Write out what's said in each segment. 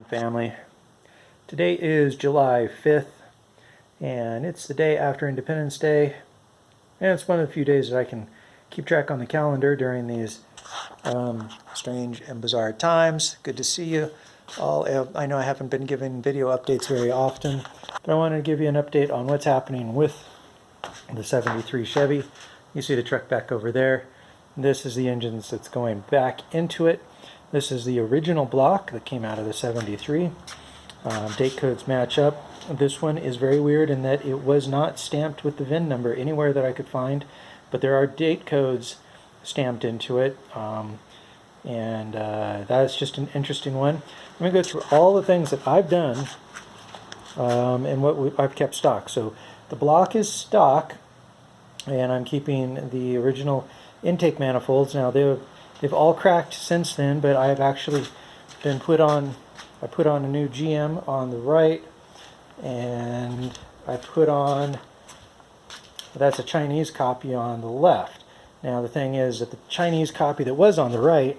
Family. Today is July 5th, and it's the day after Independence Day, and it's one of the few days that I can keep track on the calendar during these strange and bizarre times. Good to see you all. I know I haven't been giving video updates very often, but I wanted to give you an update on what's happening with the 73 Chevy. You see the truck back over there. This is the engine that's going back into it. This is the original block that came out of the 73. Date codes match up. This one is very weird in that it was not stamped with the VIN number anywhere that I could find, but there are date codes stamped into it, and that's just an interesting one. I'm going to go through all the things that I've done and what I've kept stock. So the block is stock, and I'm keeping the original intake manifolds. Now they've all cracked since then, but I have actually been put on a new GM on the right, and I put on, that's a Chinese copy on the left. Now the thing is that the Chinese copy that was on the right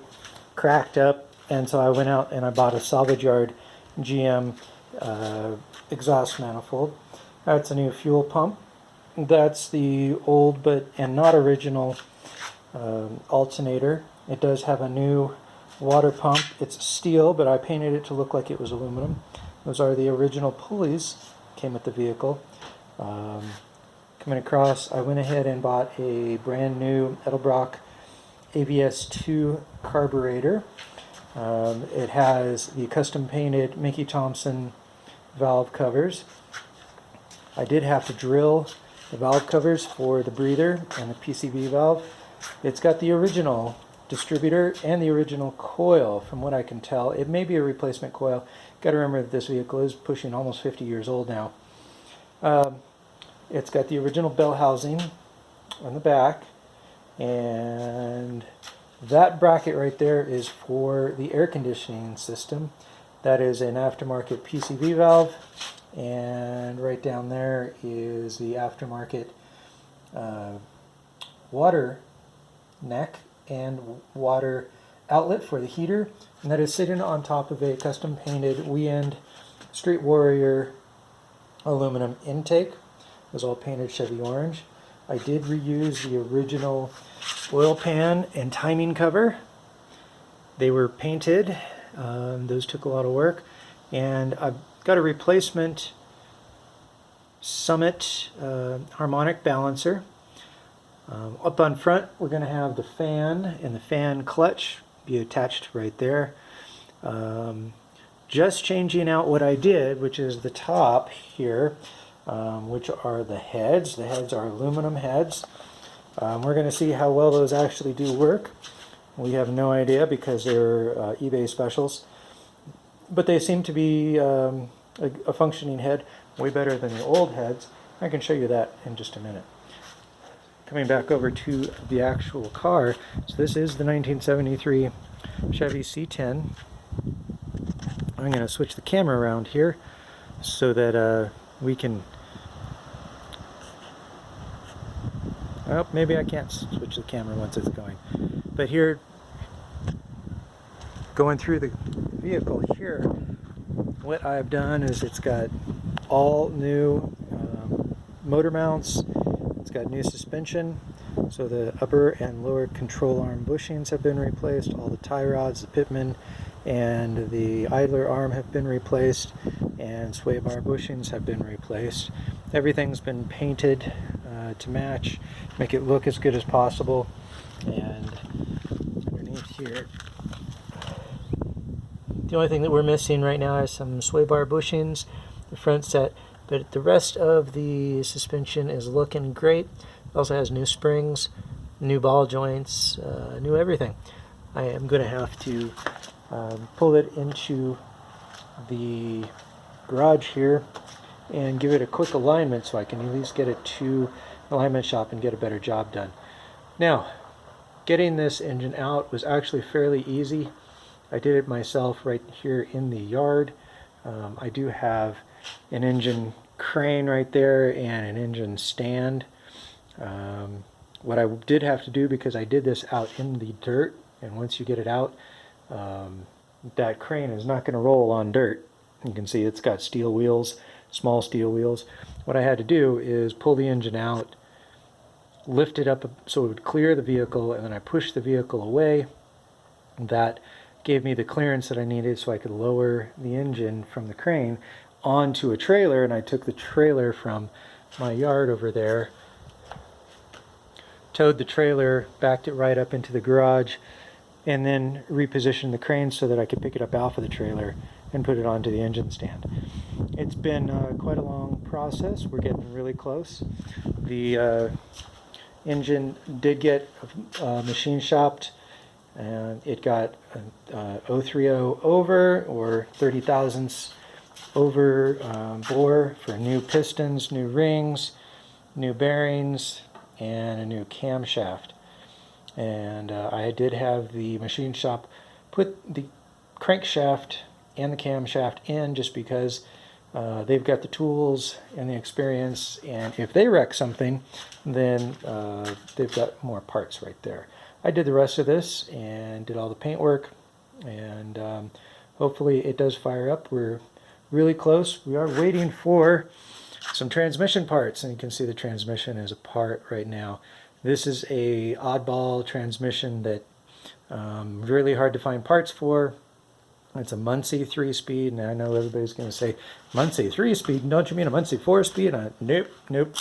cracked up, and so I went out and I bought a salvage yard GM exhaust manifold. That's a new fuel pump. That's the old and not original alternator. It does have a new water pump. It's steel, but I painted it to look like it was aluminum. Those are the original pulleys came with the vehicle. Coming across, I went ahead and bought a brand new Edelbrock AVS2 carburetor. It has the custom painted Mickey Thompson valve covers. I did have to drill the valve covers for the breather and the PCV valve. It's got the original distributor and the original coil, from what I can tell. It may be a replacement coil. Got to remember that this vehicle is pushing almost 50 years old now. It's got the original bell housing on the back, and that bracket right there is for the air conditioning system. That is an aftermarket PCV valve, and right down there is the aftermarket water neck and water outlet for the heater, and that is sitting on top of a custom painted Weend Street Warrior aluminum intake. It was all painted Chevy orange. I did reuse the original oil pan and timing cover. They were painted. Those took a lot of work, and I've got a replacement Summit harmonic balancer. Up on front, we're going to have the fan and the fan clutch be attached right there. Just changing out what I did, which is the top here, which are the heads. The heads are aluminum heads. We're going to see how well those actually do work. We have no idea because they're eBay specials, but they seem to be a functioning head, way better than the old heads. I can show you that in just a minute. Coming back over to the actual car, so this is the 1973 Chevy C10. I'm going to switch the camera around here so that we can, oh, maybe I can't switch the camera once it's going, but here, going through the vehicle here, what I've done is it's got all new motor mounts. It's got new suspension, so the upper and lower control arm bushings have been replaced. All the tie rods, the pitman, and the idler arm have been replaced, and sway bar bushings have been replaced. Everything's been painted to match, make it look as good as possible. And underneath here, the only thing that we're missing right now is some sway bar bushings, the front set. But the rest of the suspension is looking great. It also has new springs, new ball joints, new everything. I am going to have to pull it into the garage here and give it a quick alignment so I can at least get it to the alignment shop and get a better job done. Now, getting this engine out was actually fairly easy. I did it myself right here in the yard. I do have an engine crane right there and an engine stand. What I did have to do, because I did this out in the dirt, and once you get it out, that crane is not going to roll on dirt. You can see it's got steel wheels, small steel wheels. What I had to do is pull the engine out, lift it up so it would clear the vehicle, and then I pushed the vehicle away. That gave me the clearance that I needed so I could lower the engine from the crane onto a trailer, and I took the trailer from my yard over there, towed the trailer, backed it right up into the garage, and then repositioned the crane so that I could pick it up off of the trailer and put it onto the engine stand. It's been quite a long process. We're getting really close. The engine did get machine shopped, and it got 030 over, or 30 thousandths over bore, for new pistons, new rings, new bearings, and a new camshaft. And I did have the machine shop put the crankshaft and the camshaft in, just because they've got the tools and the experience, and if they wreck something, then they've got more parts right there. I did the rest of this and did all the paint work, and hopefully it does fire up. We're really close. We are waiting for some transmission parts, and you can see the transmission is apart right now. This is a oddball transmission that really hard to find parts for. It's a Muncie 3-speed, and I know everybody's going to say, Muncie 3-speed? Don't you mean a Muncie 4-speed? Nope.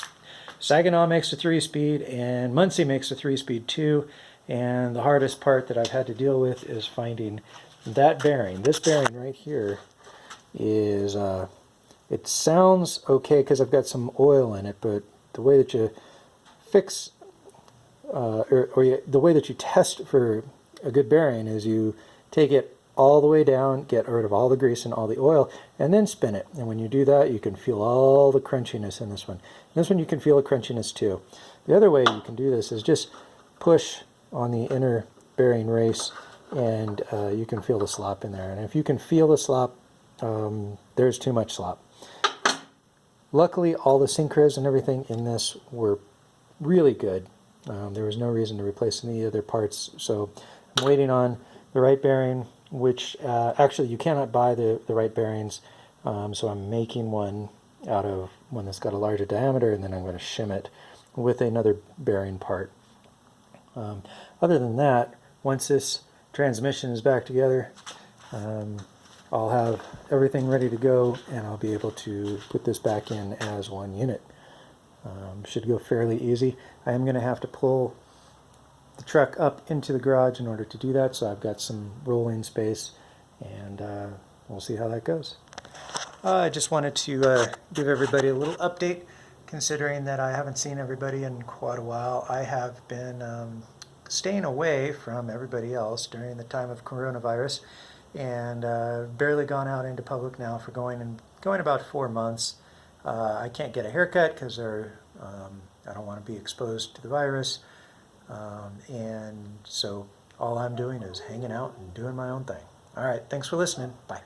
Saginaw makes a 3-speed, and Muncie makes a 3-speed too. And the hardest part that I've had to deal with is finding that bearing. This bearing right here is, it sounds okay because I've got some oil in it, but the way that you fix, the way that you test for a good bearing is you take it all the way down, get rid of all the grease and all the oil, and then spin it. And when you do that, you can feel all the crunchiness in this one. In this one, you can feel the crunchiness too. The other way you can do this is just push on the inner bearing race, and you can feel the slop in there. And if you can feel the slop, there's too much slop. Luckily, all the synchros and everything in this were really good. There was no reason to replace any other parts, so I'm waiting on the right bearing, which actually you cannot buy the right bearings, so I'm making one out of one that's got a larger diameter, and then I'm going to shim it with another bearing part. Other than that, once this transmission is back together, I'll have everything ready to go, and I'll be able to put this back in as one unit. Should go fairly easy. I am going to have to pull the truck up into the garage in order to do that, so I've got some rolling space, and we'll see how that goes. I just wanted to give everybody a little update, considering that I haven't seen everybody in quite a while. I have been staying away from everybody else during the time of coronavirus, and barely gone out into public now for going about 4 months. I can't get a haircut because I don't want to be exposed to the virus, and so all I'm doing is hanging out and doing my own thing. All right, thanks for listening. Bye.